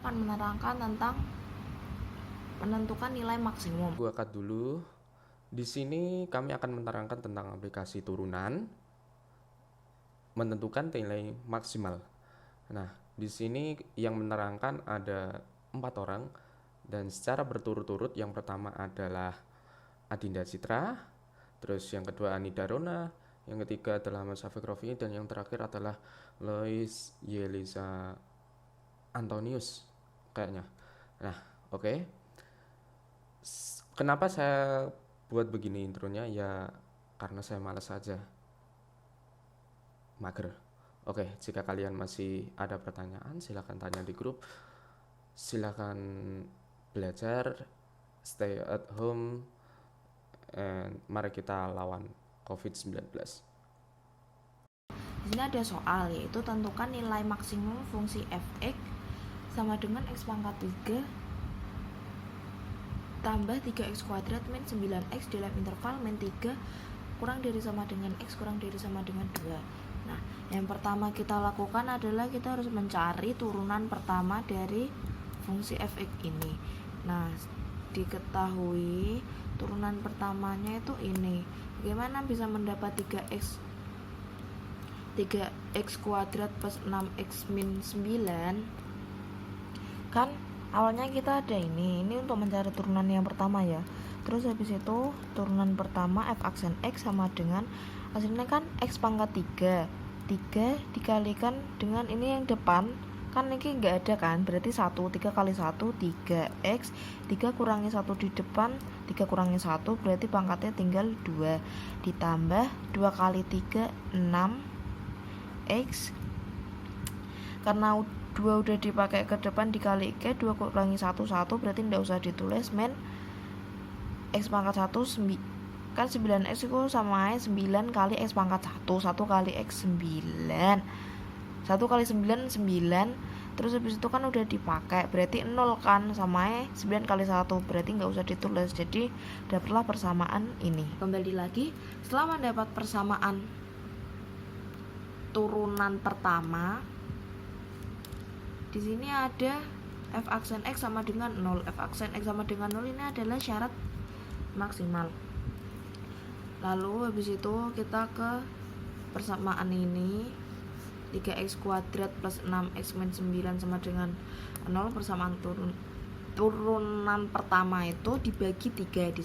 akan menerangkan tentang menentukan nilai maksimum. Gua cut dulu. Di sini kami akan menerangkan tentang aplikasi turunan menentukan nilai maksimal. Nah, di sini yang menerangkan ada 4 orang dan secara berturut-turut. Yang pertama adalah Adinda Citra, terus yang kedua Anida Rona, yang ketiga adalah Mas Syafiq Rofi, dan yang terakhir adalah Lois Yelisa Antonius kayaknya. Nah, oke. Kenapa saya buat begini intronya? Ya karena saya malas saja, mager. Oke, jika kalian masih ada pertanyaan silahkan tanya di grup. Silahkan belajar, stay at home, and mari kita lawan COVID-19. Di sini ada soal, yaitu tentukan nilai maksimum fungsi f(x) sama dengan x pangkat 3 tambah 3x kuadrat min 9x dalam interval min 3 kurang dari sama dengan x kurang dari sama dengan 2. Nah, yang pertama kita lakukan adalah kita harus mencari turunan pertama dari fungsi f(x) ini. Nah, diketahui turunan pertamanya itu ini. Bagaimana bisa mendapat 3x kuadrat plus 6x min 9? Kan awalnya kita ada ini untuk mencari turunan yang pertama ya. Terus habis itu turunan pertama f aksen x sama dengan hasilnya kan x pangkat 3 dikalikan dengan ini yang depan kan ini enggak ada kan, berarti 3 kali 1 3x, 3 kurangi 1 di depan, 3 kurangi 1 berarti pangkatnya tinggal 2 ditambah 2 kali 3 6x, karena 2 udah dipakai ke depan dikali ke 2 kurangi 1 berarti tidak usah ditulis min x pangkat 1 kan 9x itu sama 9 kali x pangkat 1 kali x 9 1 kali 9 9, terus habis itu kan udah dipakai berarti 0 kan, sama 9 kali 1 berarti nggak usah ditulis, jadi dapatlah persamaan ini. Kembali lagi, setelah mendapat persamaan turunan pertama, di sini ada f aksen x sama dengan 0. F aksen x sama dengan 0 ini adalah syarat maksimal. Lalu habis itu kita ke persamaan ini, 3x kuadrat plus 6x min 9 sama dengan 0. Persamaan turunan pertama itu dibagi 3,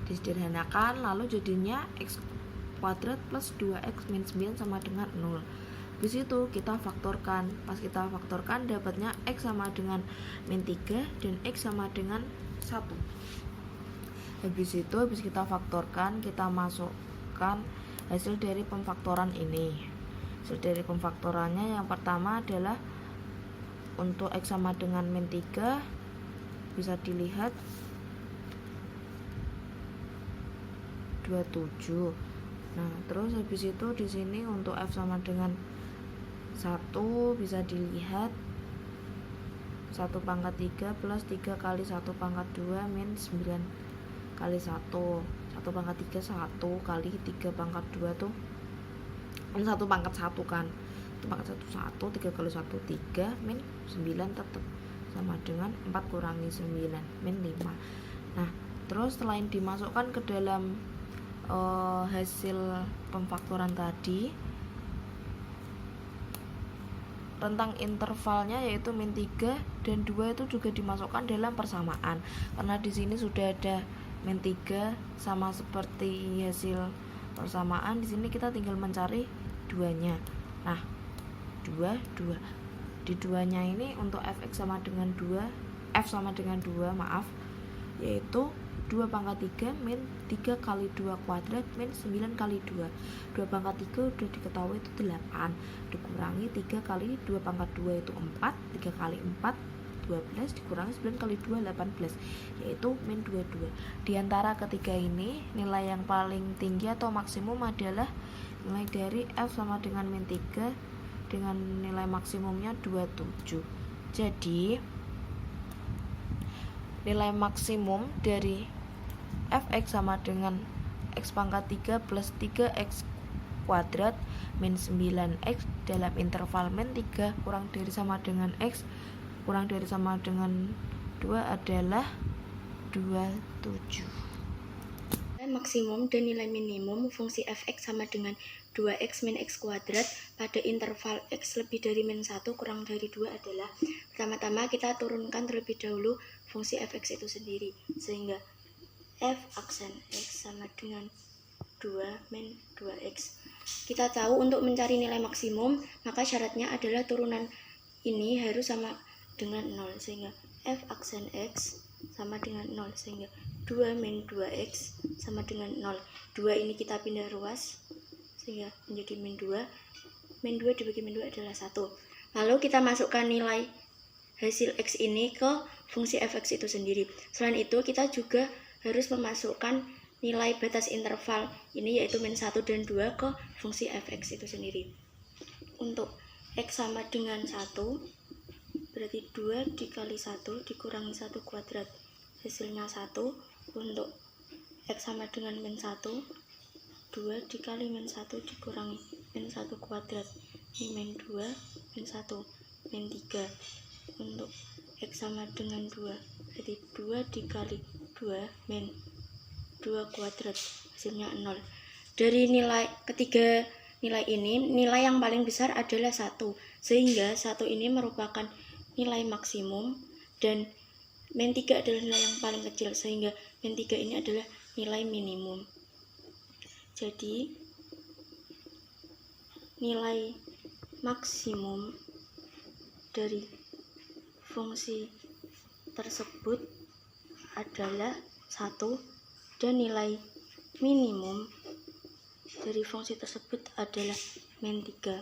disederhanakan lalu jadinya x kuadrat plus 2x min 9 sama dengan 0. Habis itu kita faktorkan. Pas kita faktorkan dapatnya x sama dengan min 3 dan x sama dengan 1. Habis kita faktorkan, kita masukkan hasil dari pemfaktoran ini. Hasil dari pemfaktorannya yang pertama adalah untuk x sama dengan min 3 bisa dilihat 27. Nah, terus habis itu di sini untuk f sama dengan 1 bisa dilihat 1 pangkat 3 plus 3 kali 1 pangkat 2 min 9 kali 1 pangkat 3 1 kali 3 pangkat 2 tuh 1 pangkat 1 kan, 1 pangkat 1 3 kali 1 3 min 9 tetap sama dengan 4 kurangi 9 min 5. Nah, terus selain dimasukkan ke dalam hasil pemfaktoran tadi, rentang intervalnya yaitu min 3 dan 2 itu juga dimasukkan dalam persamaan. Karena di sini sudah ada min 3 sama seperti hasil persamaan, di sini kita tinggal mencari 2-nya. Nah, 2 di 2-nya ini untuk fx sama dengan 2, f sama dengan 2, yaitu 2 pangkat 3 min 3 kali 2 kuadrat min 9 kali 2. 2 pangkat 3 udah diketahui itu 8, dikurangi 3 kali 2 pangkat 2 itu 4, 3 kali 4 12 dikurangi 9 kali 2 18, yaitu min 22. Di antara ketiga ini, nilai yang paling tinggi atau maksimum adalah nilai dari f sama dengan min 3 dengan nilai maksimumnya 27. Jadi nilai maksimum dari fx sama dengan x pangkat 3 plus 3x kuadrat min 9x dalam interval min 3 kurang dari sama dengan x kurang dari sama dengan 2 adalah 27. Nilai maksimum dan nilai minimum fungsi f(x) sama dengan 2x min x kuadrat pada interval x lebih dari min 1 kurang dari 2 adalah, pertama-tama kita turunkan terlebih dahulu fungsi f(x) itu sendiri, sehingga f aksen x sama dengan 2 min 2x. Kita tahu untuk mencari nilai maksimum maka syaratnya adalah turunan ini harus sama dengan 0, sehingga f aksen x sama dengan 0, sehingga 2 min 2x sama dengan 0. 2 ini kita pindah ruas sehingga menjadi min 2. Min 2 dibagi min 2 adalah 1. Lalu kita masukkan nilai hasil x ini ke fungsi fx itu sendiri. Selain itu kita juga harus memasukkan nilai batas interval ini yaitu min 1 dan 2 ke fungsi fx itu sendiri. Untuk x sama dengan 1 berarti 2 dikali 1 dikurangi 1 kuadrat, hasilnya 1. Untuk x sama dengan min 1, 2 dikali min 1 dikurangi min 1 kuadrat, ini min 2, min 1, min 3. Untuk x sama dengan 2 berarti 2 dikali 2 min 2 kuadrat, hasilnya 0. Dari ketiga nilai ini, nilai yang paling besar adalah 1, sehingga 1 ini merupakan nilai maksimum dan min 3 adalah nilai yang paling kecil, sehingga min 3 ini adalah nilai minimum. Jadi nilai maksimum dari fungsi tersebut adalah 1 dan nilai minimum dari fungsi tersebut adalah min 3.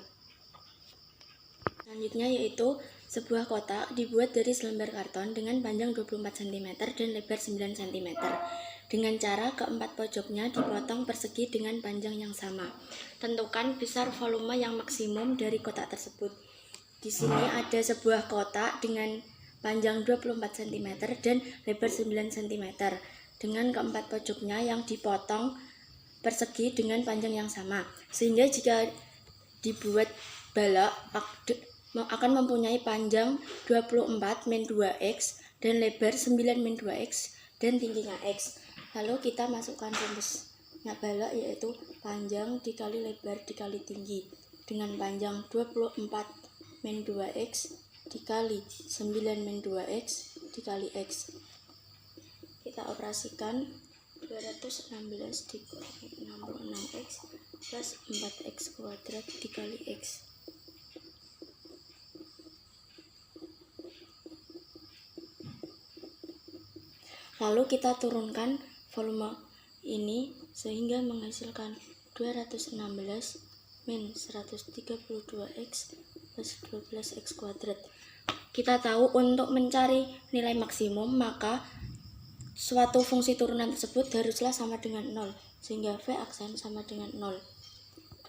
Selanjutnya yaitu sebuah kotak dibuat dari selembar karton dengan panjang 24 cm dan lebar 9 cm. Dengan cara keempat pojoknya dipotong persegi dengan panjang yang sama. Tentukan besar volume yang maksimum dari kotak tersebut. Di sini ada sebuah kotak dengan panjang 24 cm dan lebar 9 cm. Dengan keempat pojoknya yang dipotong persegi dengan panjang yang sama. Sehingga jika dibuat balok akan mempunyai panjang 24 min 2x dan lebar 9 min 2x dan tingginya x. Lalu kita masukkan rumusnya balok yaitu panjang dikali lebar dikali tinggi dengan panjang 24 min 2x dikali 9 min 2x dikali x. Kita operasikan 216 dikurangi 66x plus 4x kuadrat dikali x. Lalu kita turunkan volume ini sehingga menghasilkan 216 min 132x plus 12x kuadrat. Kita tahu untuk mencari nilai maksimum maka suatu fungsi turunan tersebut haruslah sama dengan 0, sehingga v aksen sama dengan 0.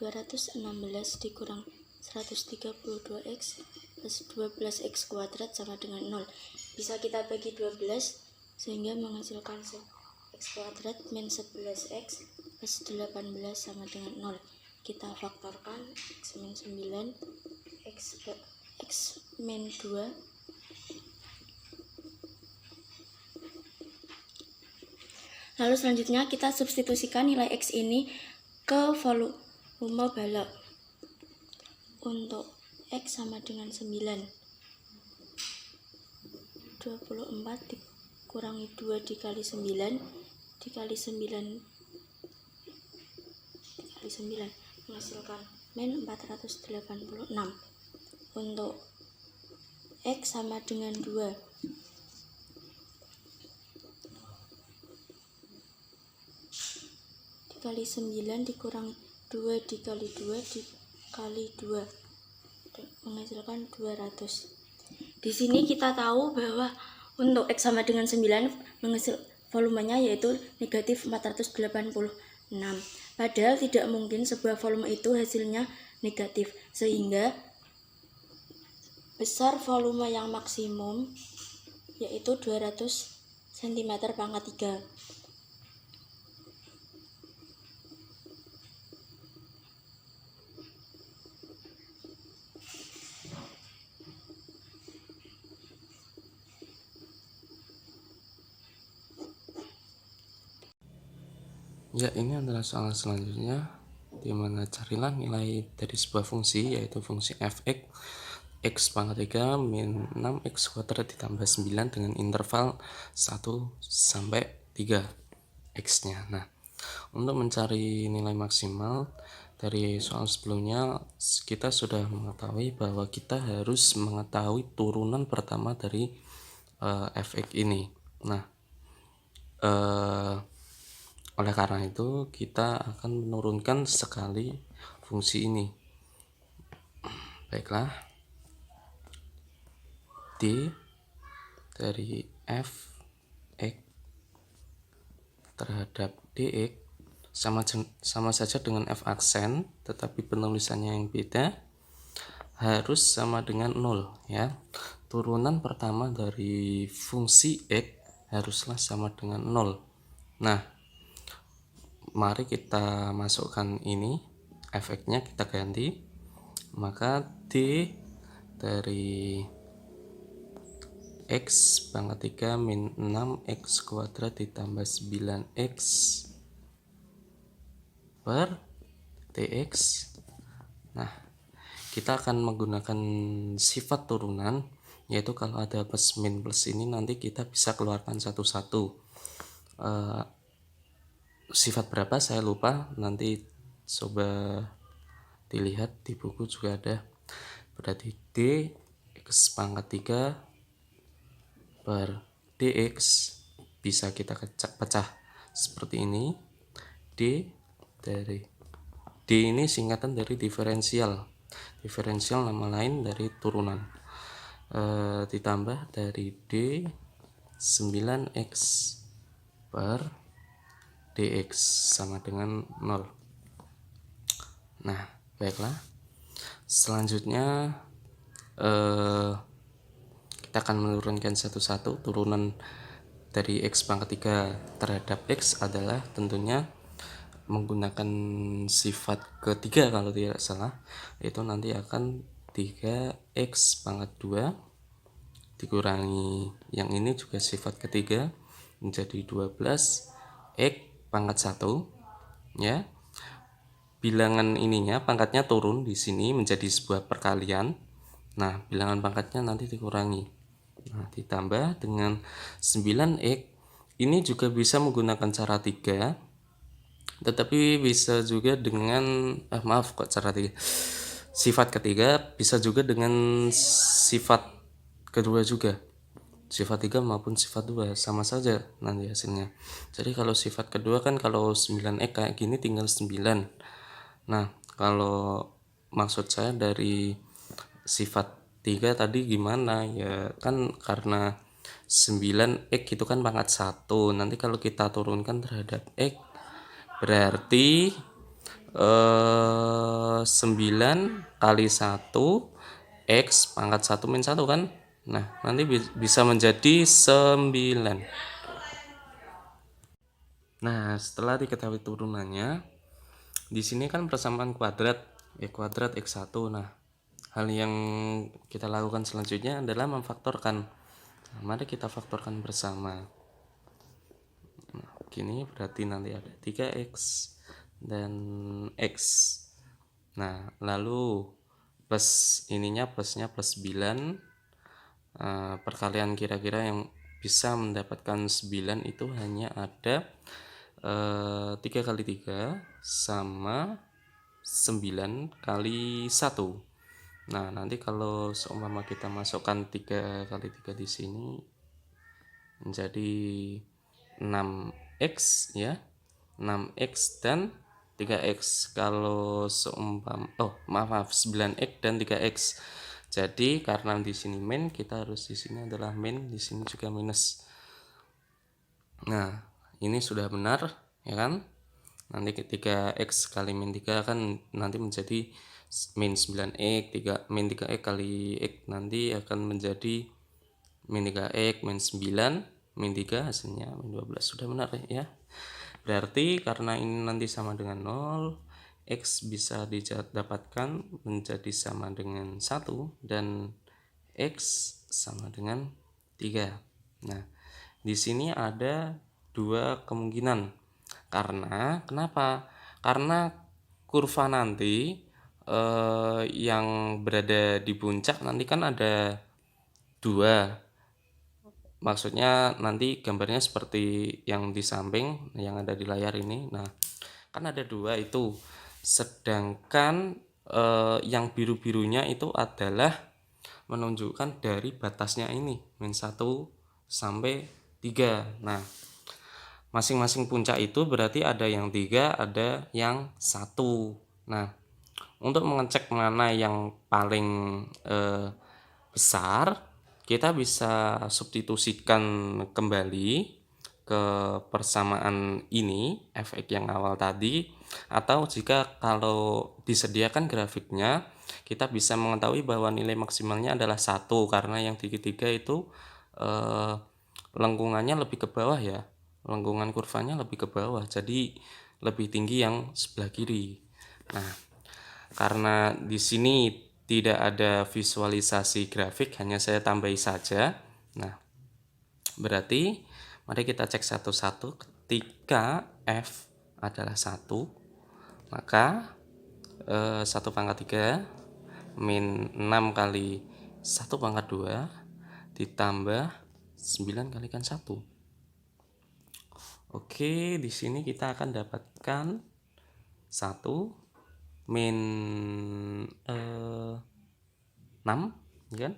216 dikurang 132x plus 12x kuadrat sama dengan 0. Bisa kita bagi 12 sehingga menghasilkan x kuadrat min 11x plus 18 sama dengan 0. Kita faktorkan x min 9, x min 2, lalu selanjutnya kita substitusikan nilai x ini ke volume balok. Untuk x sama dengan 9, 24 dikurangi 2 dikali 9 dikali 9 menghasilkan min 486. Untuk x sama dengan 2, dikali 9 dikurangi 2 dikali 2 dikali 2 menghasilkan 200. Di sini kita tahu bahwa untuk x sama dengan 9 menghasil volumenya yaitu negatif 486. Padahal tidak mungkin sebuah volume itu hasilnya negatif, sehingga besar volume yang maksimum yaitu 200 cm pangkat 3. Ya, ini adalah soal selanjutnya, di mana carilah nilai dari sebuah fungsi, yaitu fungsi f(x), x pangkat 3 min 6x kuadrat ditambah 9 dengan interval 1 sampai 3 x-nya. Nah, untuk mencari nilai maksimal dari soal sebelumnya, kita sudah mengetahui bahwa kita harus mengetahui turunan pertama dari f(x) ini. Nah, oleh karena itu kita akan menurunkan sekali fungsi ini. Baiklah, D dari f(x) terhadap dx sama saja dengan f aksen, tetapi penulisannya yang beda, harus sama dengan 0 ya. Turunan pertama dari fungsi x haruslah sama dengan 0. Nah, mari kita masukkan ini, f(x)-nya kita ganti, maka D dari x pangkat 3 min 6x kuadrat ditambah 9x per dx. Nah, kita akan menggunakan sifat turunan, yaitu kalau ada plus min plus ini nanti kita bisa keluarkan satu-satu. Sifat berapa saya lupa, nanti coba dilihat di buku juga ada. Berarti D x pangkat 3 per dx bisa kita pecah seperti ini. D dari D ini singkatan dari diferensial nama lain dari turunan, ditambah dari D 9x per dx sama dengan 0. Nah, baiklah, selanjutnya kita akan menurunkan satu-satu. Turunan dari x pangkat 3 terhadap x adalah tentunya menggunakan sifat ketiga kalau tidak salah, itu nanti akan 3x pangkat 2 dikurangi yang ini juga sifat ketiga menjadi 12x pangkat 1 ya. Bilangan ininya pangkatnya turun di sini menjadi sebuah perkalian. Nah, bilangan pangkatnya nanti dikurangi. Nah, ditambah dengan 9x. Ini juga bisa menggunakan cara 3, tetapi bisa juga dengan sifat ketiga, bisa juga dengan sifat kedua juga. Sifat 3 maupun sifat 2 sama saja nanti hasilnya. Jadi kalau sifat kedua kan kalau 9x kayak gini tinggal 9. Nah, kalau maksud saya dari sifat 3 tadi gimana ya, kan karena 9x itu kan pangkat 1. Nanti kalau kita turunkan terhadap x berarti 9 kali 1 x pangkat 1 min 1 kan. Nah, nanti bisa menjadi 9. Nah, setelah diketahui turunannya, di sini kan persamaan kuadrat, kuadrat x1. Nah, hal yang kita lakukan selanjutnya adalah memfaktorkan. Nah, mari kita faktorkan bersama. Nah, gini berarti nanti ada 3x dan x. Nah, lalu plus ininya plusnya plus 9. Perkalian kira-kira yang bisa mendapatkan 9 itu hanya ada 3 kali 3 sama 9 kali 1. Nah, nanti kalau seumpama kita masukkan 3 kali 3 di sini menjadi 6x ya. 6x dan 3x. Kalau seumpama 9x dan 3x. Jadi karena di sini min, kita harus di sini adalah min, di sini juga minus. Nah, ini sudah benar ya kan? Nanti ketika x kali min 3 kan nanti menjadi min 9x, min 3x kali x nanti akan menjadi min 3x, min 9, min 3 hasilnya min 12. Sudah benar ya? Berarti karena ini nanti sama dengan 0, x bisa didapatkan menjadi sama dengan 1 dan x sama dengan 3. Nah, di sini ada dua kemungkinan. Kenapa? Karena kurva nanti yang berada di puncak nanti kan ada 2. Maksudnya nanti gambarnya seperti yang di samping yang ada di layar ini. Nah, kan ada 2 itu. Sedangkan yang biru-birunya itu adalah menunjukkan dari batasnya ini, -1 sampai 3. Nah, masing-masing puncak itu berarti ada yang 3, ada yang 1. Nah, untuk mengecek mana yang paling besar, kita bisa substitusikan kembali ke persamaan ini, efek yang awal tadi, atau jika kalau disediakan grafiknya, kita bisa mengetahui bahwa nilai maksimalnya adalah 1 karena yang tiga itu lengkungannya lebih ke bawah ya, lengkungan kurvanya lebih ke bawah, jadi lebih tinggi yang sebelah kiri. Nah, karena di sini tidak ada visualisasi grafik, hanya saya tambahi saja. Nah, berarti mari kita cek satu-satu. Ketika F adalah 1, maka 1 pangkat 3 min 6 kali 1 pangkat 2 ditambah 9 kalikan 1. Oke, di sini kita akan dapatkan 1 min 6, kan?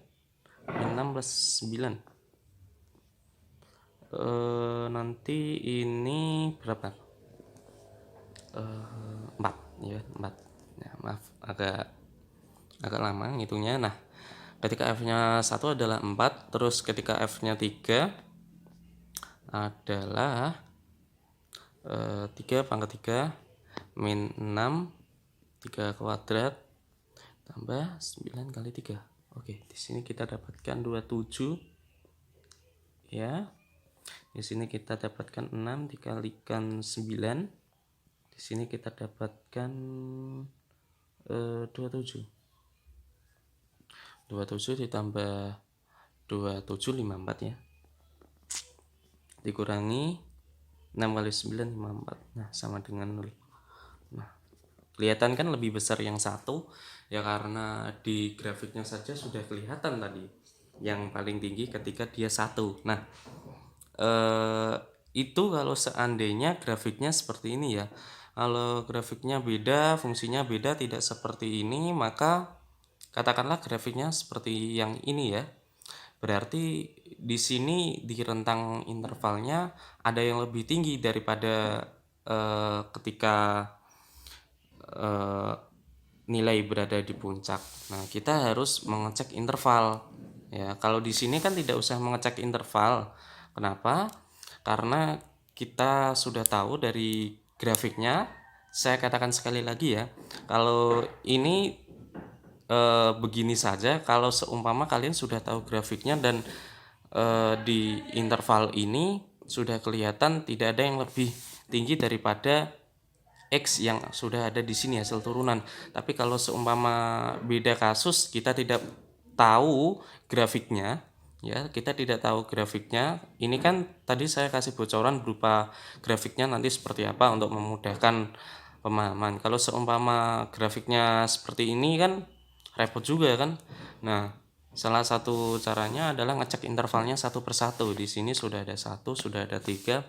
Min 6 plus 9. Nanti ini berapa? 4, ya, 4. Ya, maaf, agak lama ngitungnya. Nah, ketika F-nya 1 adalah 4, terus ketika F-nya 3 adalah 3 pangkat 3 min 6 3 kuadrat tambah 9 kali 3. Oke, di sini kita dapatkan 27 ya. Di sini kita dapatkan 6 dikalikan 9. Di sini kita dapatkan 27. 27 ditambah 27 54 ya. Dikurangi 6 kali 9 54. Nah, sama dengan 0. Nah, kelihatan kan lebih besar yang 1 ya, karena di grafiknya saja sudah kelihatan tadi yang paling tinggi ketika dia 1. Nah, itu kalau seandainya grafiknya seperti ini ya. Kalau grafiknya beda, fungsinya beda, tidak seperti ini, maka katakanlah grafiknya seperti yang ini ya. Berarti di sini di rentang intervalnya ada yang lebih tinggi daripada ketika nilai berada di puncak. Nah, kita harus mengecek interval. Ya, kalau di sini kan tidak usah mengecek interval. Kenapa? Karena kita sudah tahu dari grafiknya. Saya katakan sekali lagi ya, kalau ini begini saja, kalau seumpama kalian sudah tahu grafiknya dan di interval ini sudah kelihatan tidak ada yang lebih tinggi daripada X yang sudah ada di sini hasil turunan. Tapi kalau seumpama beda kasus, kita tidak tahu grafiknya ya, kita tidak tahu grafiknya. Ini kan tadi saya kasih bocoran berupa grafiknya nanti seperti apa untuk memudahkan pemahaman. Kalau seumpama grafiknya seperti ini kan repot juga kan. Nah, salah satu caranya adalah ngecek intervalnya satu persatu. Di sini sudah ada 1, sudah ada 3,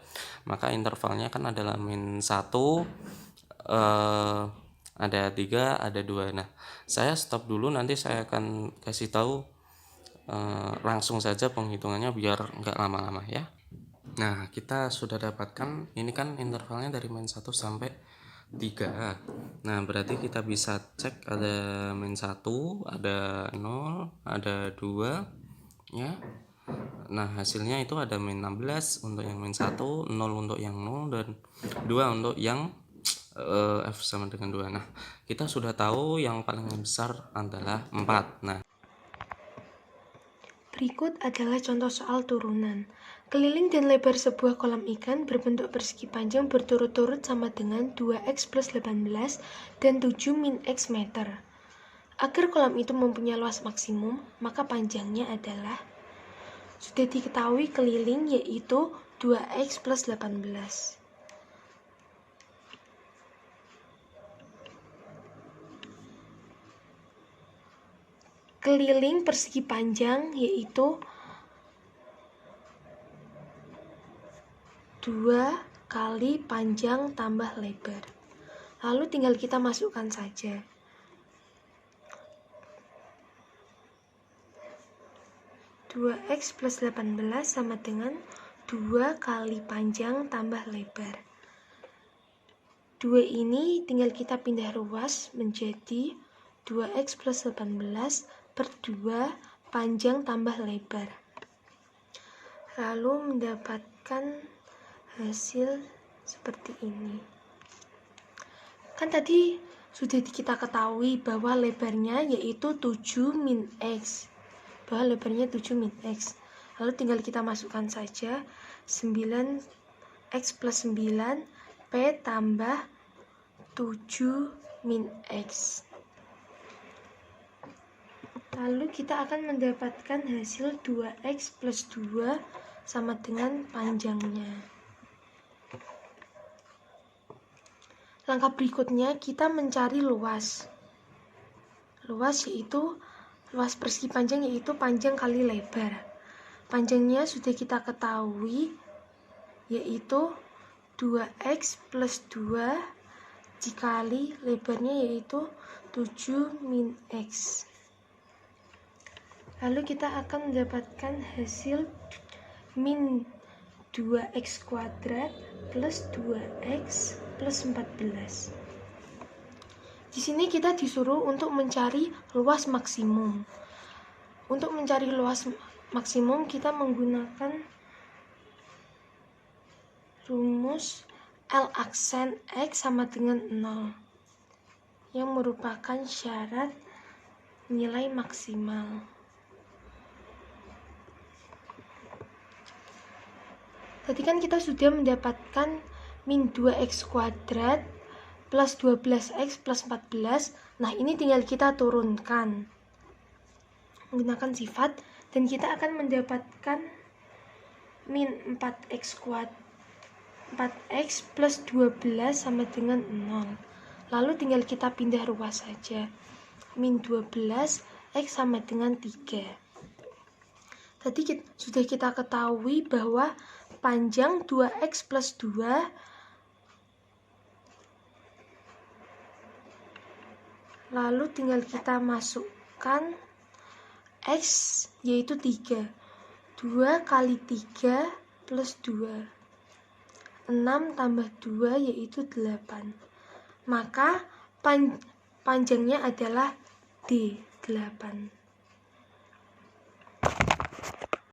maka intervalnya kan adalah min 1, ada 3, ada 2. Nah, saya stop dulu, nanti saya akan kasih tahu langsung saja penghitungannya biar nggak lama-lama ya. Nah, kita sudah dapatkan ini kan intervalnya dari min 1 sampai 3. Nah, berarti kita bisa cek ada min 1, ada 0, ada 2 ya. Nah, hasilnya itu ada min 16 untuk yang min 1, 0 untuk yang 0, dan 2 untuk yang F sama dengan 2. Nah, kita sudah tahu yang paling besar adalah 4. Nah, berikut adalah contoh soal turunan. Keliling dan lebar sebuah kolam ikan berbentuk persegi panjang berturut-turut sama dengan 2x plus 18 dan 7 min x meter. Agar kolam itu mempunyai luas maksimum, maka panjangnya adalah, sudah diketahui keliling yaitu 2x plus 18. keliling persegi panjang yaitu 2 kali panjang tambah lebar. Lalu tinggal kita masukkan saja. 2x plus 18 sama dengan 2 kali panjang tambah lebar. 2 ini tinggal kita pindah ruas menjadi 2x plus 18 per 2 panjang tambah lebar. Lalu mendapatkan hasil seperti ini. Kan tadi sudah kita ketahui bahwa lebarnya yaitu 7 min x. Lalu tinggal kita masukkan saja 9x plus 9 P tambah 7 min x. Lalu kita akan mendapatkan hasil 2x plus 2 sama dengan panjangnya. Langkah berikutnya kita mencari luas. Luas persegi panjang yaitu panjang kali lebar. Panjangnya sudah kita ketahui yaitu 2x plus 2 dikali lebarnya yaitu 7 min x. Lalu kita akan mendapatkan hasil min 2x kuadrat plus 2x plus 14. Di sini kita disuruh untuk mencari luas maksimum. Untuk mencari luas maksimum kita menggunakan rumus L aksen X sama dengan 0 yang merupakan syarat nilai maksimal. Tadi kan kita sudah mendapatkan min 2x kuadrat plus 12x plus 14. Nah, ini tinggal kita turunkan menggunakan sifat dan kita akan mendapatkan min 4x plus 12 sama dengan 0. Lalu tinggal kita pindah ruas saja. Min 12x sama dengan 3. Tadi sudah kita ketahui bahwa panjang 2x plus 2 lalu tinggal kita masukkan x yaitu 3. 2 kali 3 plus 2. 6 tambah 2 yaitu 8. Maka panjangnya adalah D, 8.